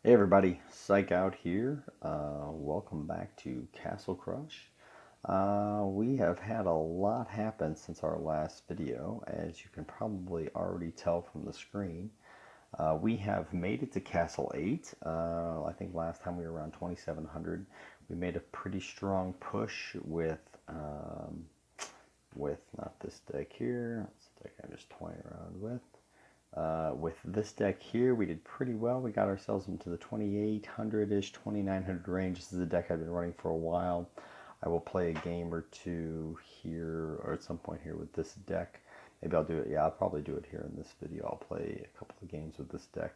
Hey everybody, Psych out here. Welcome back to Castle Crush. We have had a lot happen since our last video, as you can probably already tell from the screen. We have made it to Castle 8. I think last time we were around 2700. We made a pretty strong push with not this deck here. That's the deck I'm just toying around with. With this deck here, we did pretty well. We got ourselves into the 2800-ish, 2900 range. This is a deck I've been running for a while. I will play a game or two here, or at some point here with this deck. Maybe I'll do it. Yeah, I'll probably do it here in this video. I'll play a couple of games with this deck.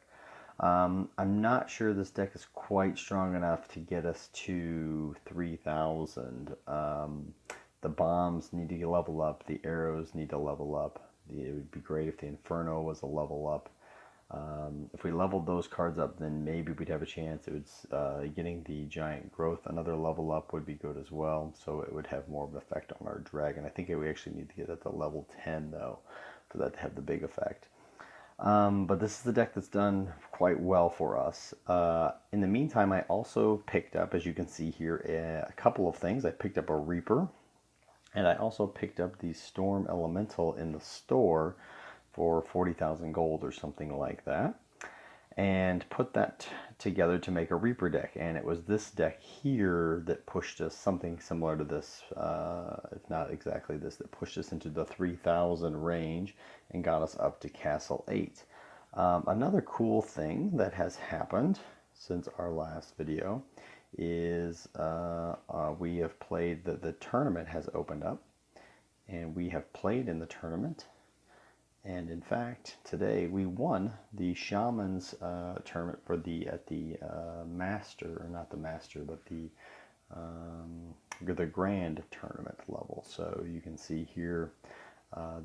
I'm not sure this deck is quite strong enough to get us to 3000. The bombs need to level up. The arrows need to level up. It would be great if the Inferno was a level up. If we leveled those cards up, then maybe we'd have a chance. It would getting the Giant Growth another level up would be good as well. So it would have more of an effect on our dragon. I think we actually need to get it to level 10 though, for that to have the big effect. But this is the deck that's done quite well for us. In the meantime, I also picked up, as you can see here, a couple of things. I picked up a Reaper. And I also picked up the Storm Elemental in the store for 40,000 gold or something like that. And put that together to make a Reaper deck. And it was this deck here that pushed us, something similar to this, if not exactly this, that pushed us into the 3,000 range and got us up to Castle 8. Another cool thing that has happened since our last video is we have played, the tournament has opened up, and we have played in the tournament. And in fact, today we won the Shaman's tournament for at the Master, or not the Master, but the Grand Tournament level. So you can see here,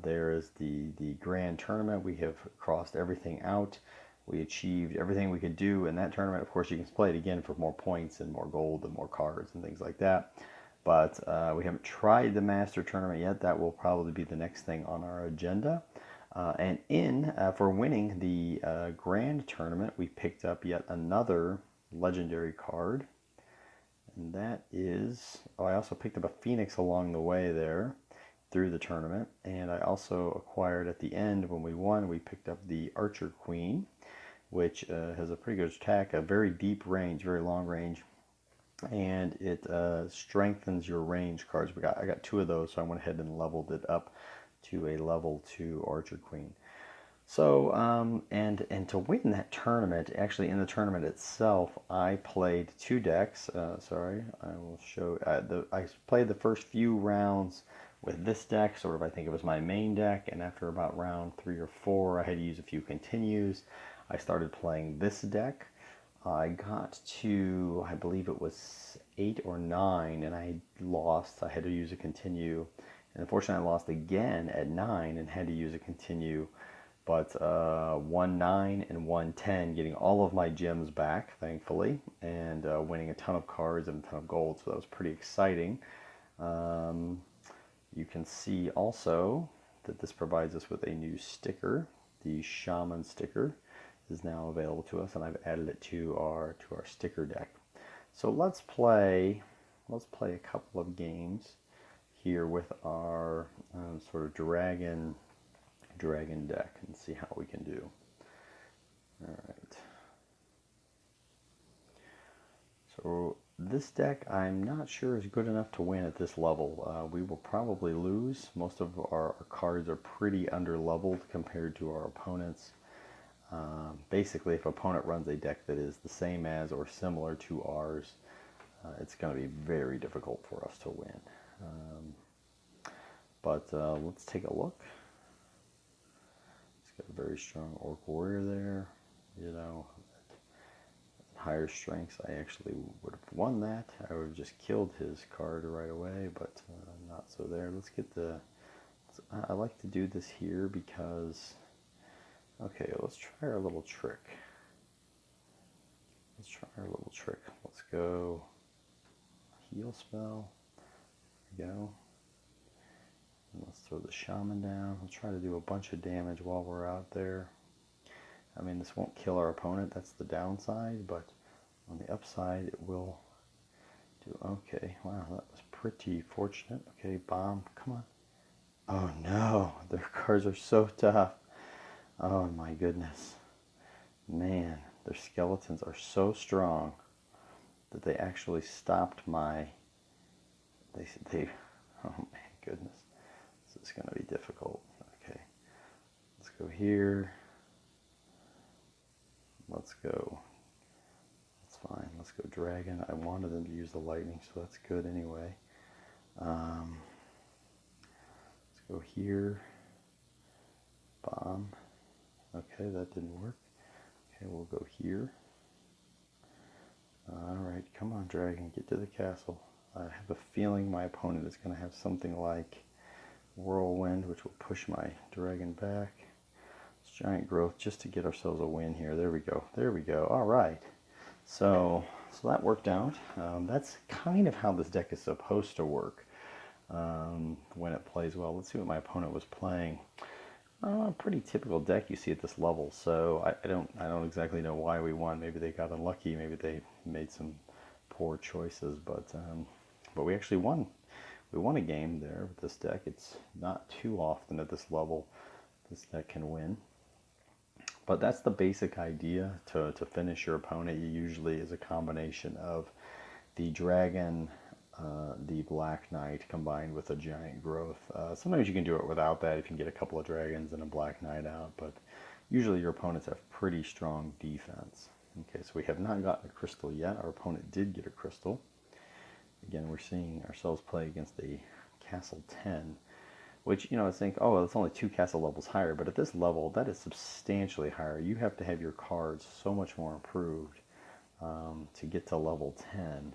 there is the Grand Tournament. We have crossed everything out. We achieved everything we could do in that tournament. Of course, you can play it again for more points and more gold and more cards and things like that. But we haven't tried the Master Tournament yet. That will probably be the next thing on our agenda. For winning the Grand Tournament, we picked up yet another legendary card. And that is, I also picked up a Phoenix along the way there through the tournament. And I also acquired at the end, when we won, we picked up the Archer Queen, which has a pretty good attack, a very deep range, very long range, and it strengthens your range cards. I got two of those, so I went ahead and leveled it up to a level 2 Archer Queen. So, and to win that tournament, actually in the tournament itself, I played two decks. Sorry, I will show. I played the first few rounds with this deck, sort of. I think it was my main deck, and after about round 3 or 4, I had to use a few continues. I started playing this deck. I got to, I believe it was 8 or 9, and I lost. I had to use a continue. And unfortunately, I lost again at 9 and had to use a continue. But 1-9 and 1-10, getting all of my gems back, thankfully, and winning a ton of cards and a ton of gold. So that was pretty exciting. You can see also that this provides us with a new sticker. The Shaman Sticker is now available to us, and I've added it to our sticker deck. So let's play a couple of games here with our sort of dragon deck and see how we can do. All right. So this deck, I'm not sure is good enough to win at this level. We will probably lose. Most of our cards are pretty under-leveled compared to our opponents. Basically, if an opponent runs a deck that is the same as or similar to ours, it's going to be very difficult for us to win. But let's take a look. He's got a very strong Orc Warrior there. You know, at higher strengths, I actually would have won that. I would have just killed his card right away, but not so there. Let's get the... I like to do this here because... Okay, let's try our little trick. Let's go heal spell. There we go. And let's throw the shaman down. We'll try to do a bunch of damage while we're out there. I mean, this won't kill our opponent, that's the downside, but on the upside it will do okay. Wow, that was pretty fortunate. Okay, bomb, come on. Oh no, their cards are so tough. Oh my goodness. Man, their skeletons are so strong that they actually stopped my... They oh my goodness. This is going to be difficult. Okay, let's go here. Let's go. That's fine. Let's go dragon. I wanted them to use the lightning, so that's good anyway. Let's go here. Bomb. Okay, that didn't work. Okay, we'll go here. Alright, come on, dragon, get to the castle. I have a feeling my opponent is going to have something like whirlwind, which will push my dragon back. It's giant growth just to get ourselves a win here. There we go. There we go. Alright. So that worked out. That's kind of how this deck is supposed to work when it plays well. Let's see what my opponent was playing. A pretty typical deck you see at this level, so I don't exactly know why we won. Maybe they got unlucky, maybe they made some poor choices, but we actually won. We won a game there with this deck. It's not too often at this level this deck can win. But that's the basic idea to finish your opponent. You usually is a combination of the dragon, the Black Knight combined with a giant growth. Sometimes you can do it without that if you can get a couple of dragons and a Black Knight out, but usually your opponents have pretty strong defense. Okay, so we have not gotten a crystal yet. Our opponent did get a crystal. Again, we're seeing ourselves play against a Castle 10, which, you know, I think, oh, well, it's only 2 castle levels higher, but at this level, that is substantially higher. You have to have your cards so much more improved to get to level 10.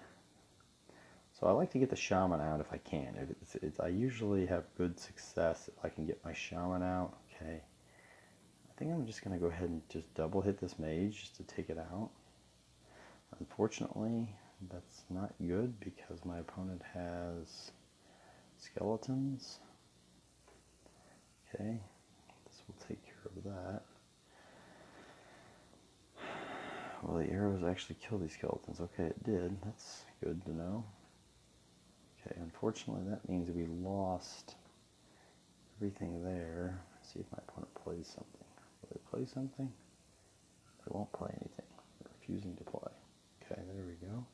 So I like to get the Shaman out if I can. I usually have good success if I can get my Shaman out. Okay. I think I'm just going to go ahead and just double hit this mage just to take it out. Unfortunately, that's not good because my opponent has skeletons. Okay. This will take care of that. Well, the arrows actually kill these skeletons. Okay, it did. That's good to know. Okay, unfortunately that means we lost everything there. Let's see if my opponent plays something. Will they play something? They won't play anything. They're refusing to play. Okay, there we go.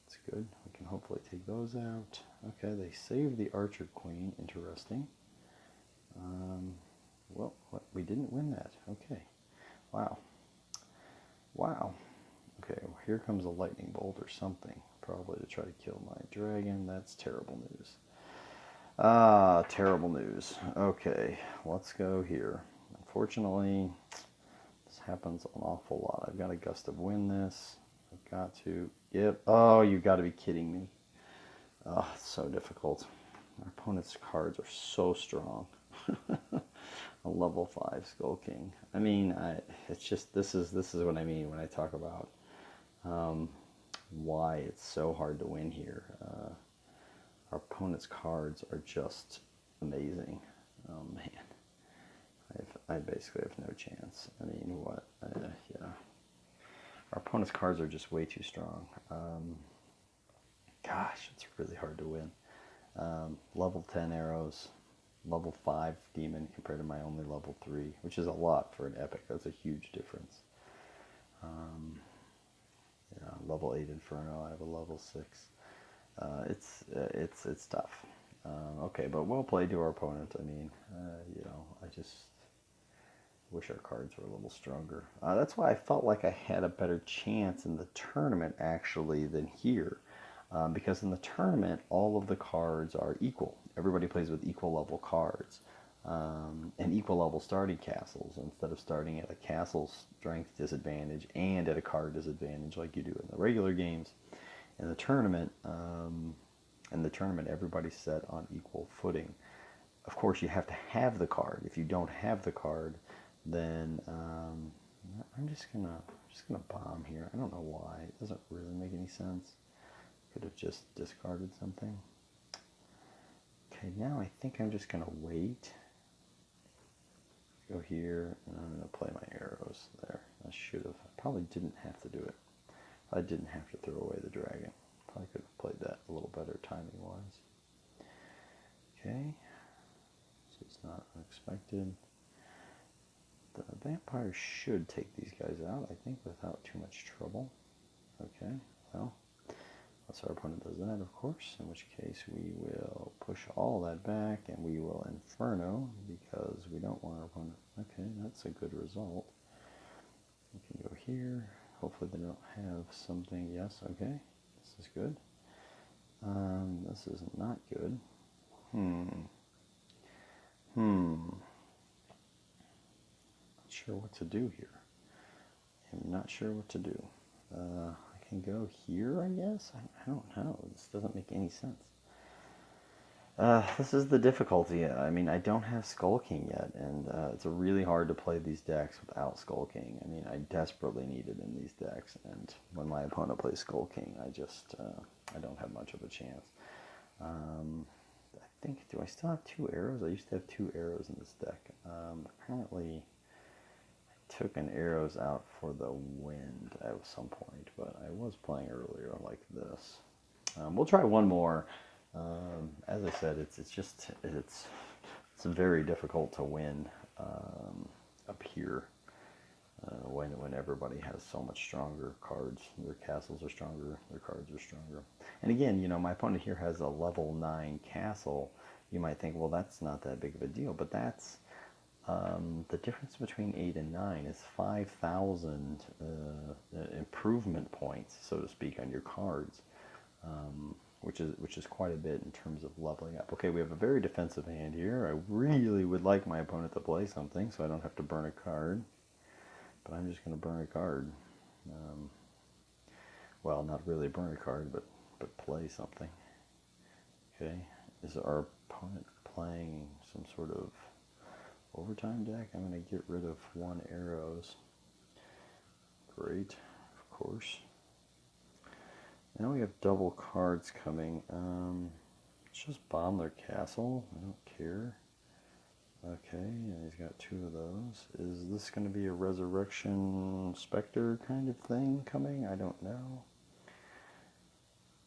That's good. We can hopefully take those out. Okay, they saved the Archer Queen. Interesting. Well, we didn't win that. Okay. Wow. Wow. Okay, well, here comes a lightning bolt or something. Probably to try to kill my dragon. That's terrible news. Terrible news. Okay, let's go here. Unfortunately, this happens an awful lot. I've got a gust of wind this. I've got to... Yep. Oh, you've got to be kidding me. Oh, it's so difficult. Our opponent's cards are so strong. A level 5 Skull King. I mean, it's just, this is what I mean when I talk about why it's so hard to win here. Our opponent's cards are just amazing. Oh man, I basically have no chance. I mean, what? Yeah, our opponent's cards are just way too strong. Gosh, it's really hard to win. Level 10 arrows, level 5 demon compared to my only level 3, which is a lot for an epic. That's a huge difference. Yeah, level 8 Inferno, I have a level 6. It's tough. Okay, but well played to our opponent. I mean, you know, I just wish our cards were a little stronger. That's why I felt like I had a better chance in the tournament, actually, than here. Because in the tournament, all of the cards are equal. Everybody plays with equal level cards. And equal level starting castles, instead of starting at a castle strength disadvantage and at a card disadvantage like you do in the regular games. In the tournament, everybody's set on equal footing. Of course, you have to have the card. If you don't have the card, then I'm just gonna bomb here. I don't know why. It doesn't really make any sense. Could have just discarded something. Okay, now I think I'm just gonna wait. go here, and I'm going to play my arrows there. I should have. I probably didn't have to do it. I didn't have to throw away the dragon. Probably could have played that a little better timing-wise. Okay, so it's not unexpected. The vampire should take these guys out, I think, without too much trouble. Okay, well, unless our opponent does that, of course, in which case we will push all that back and we will Inferno because we don't want our opponent. Okay, that's a good result. We can go here. Hopefully they don't have something. Yes, okay, this is good. This is not good. Not sure what to do here. I'm not sure what to do. I can go here, I guess? I don't know. This doesn't make any sense. This is the difficulty. I mean, I don't have Skull King yet, and it's really hard to play these decks without Skull King. I mean, I desperately need it in these decks, and when my opponent plays Skull King, I don't have much of a chance. I think, do I still have 2 arrows? I used to have 2 arrows in this deck. Apparently, I took an arrows out for the wind at some point, but I was playing earlier like this. We'll try one more. As I said, it's very difficult to win up here when everybody has so much stronger cards. Their castles are stronger, their cards are stronger. And again, you know, my opponent here has a level 9 castle. You might think, well, that's not that big of a deal, but that's the difference between 8 and 9 is 5,000 improvement points, so to speak, on your cards. Which is quite a bit in terms of leveling up. Okay, we have a very defensive hand here. I really would like my opponent to play something so I don't have to burn a card. But I'm just going to burn a card. Well, not really burn a card, but play something. Okay, is our opponent playing some sort of overtime deck? I'm going to get rid of 1 arrows. Great, of course. Now we have double cards coming. Let's just bomb their castle. I don't care. Okay, and he's got 2 of those. Is this going to be a Resurrection Spectre kind of thing coming? I don't know.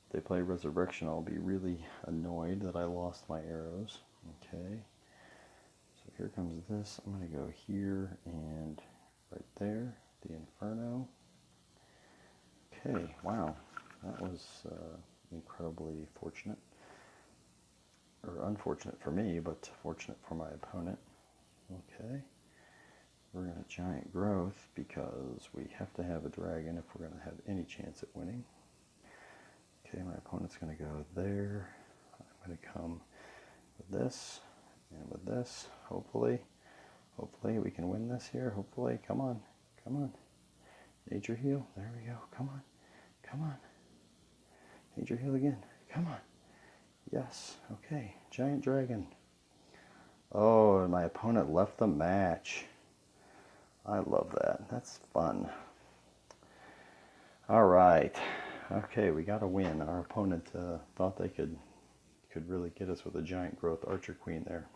If they play Resurrection, I'll be really annoyed that I lost my arrows. Okay. So here comes this. I'm going to go here and right there. The Inferno. Okay, wow. That was incredibly fortunate. Or unfortunate for me, but fortunate for my opponent. Okay. We're going to Giant Growth because we have to have a dragon if we're going to have any chance at winning. Okay, my opponent's going to go there. I'm going to come with this and with this. Hopefully we can win this here. Hopefully. Come on. Come on. Nature Heal. There we go. Come on. Come on. Nature Heal again. Come on. Yes. Okay. Giant Dragon. Oh, and my opponent left the match. I love that. That's fun. All right. Okay, we got a win. Our opponent thought they could really get us with a Giant Growth Archer Queen there.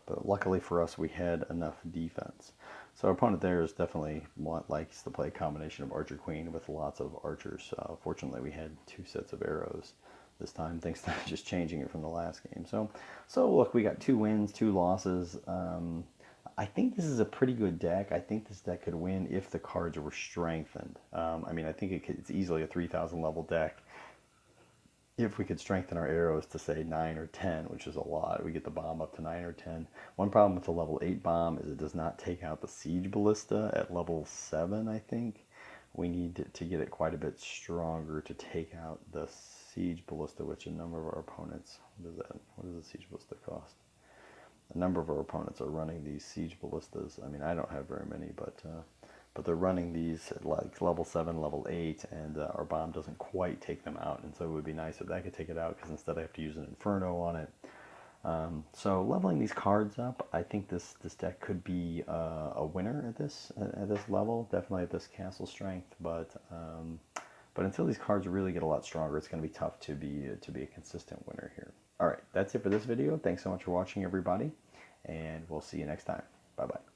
But luckily for us, we had enough defense. So our opponent there is definitely likes to play a combination of Archer Queen with lots of archers. Fortunately, we had 2 sets of arrows this time, thanks to just changing it from the last game. So look, we got 2 wins, 2 losses. I think this is a pretty good deck. I think this deck could win if the cards were strengthened. I mean, I think it's easily a 3,000 level deck. If we could strengthen our arrows to say 9 or 10, which is a lot, we get the bomb up to 9 or 10. One problem with the level 8 bomb is it does not take out the siege ballista at level 7, I think. We need to get it quite a bit stronger to take out the siege ballista, which a number of our opponents, what does the siege ballista cost? A number of our opponents are running these siege ballistas. I mean, I don't have very many, but they're running these at like level 7, level 8, and our bomb doesn't quite take them out. And so it would be nice if that could take it out, because instead I have to use an Inferno on it. So leveling these cards up, I think this deck could be a winner at this level, definitely at this castle strength. But until these cards really get a lot stronger, it's going to be tough to be a consistent winner here. All right, that's it for this video. Thanks so much for watching, everybody, and we'll see you next time. Bye-bye.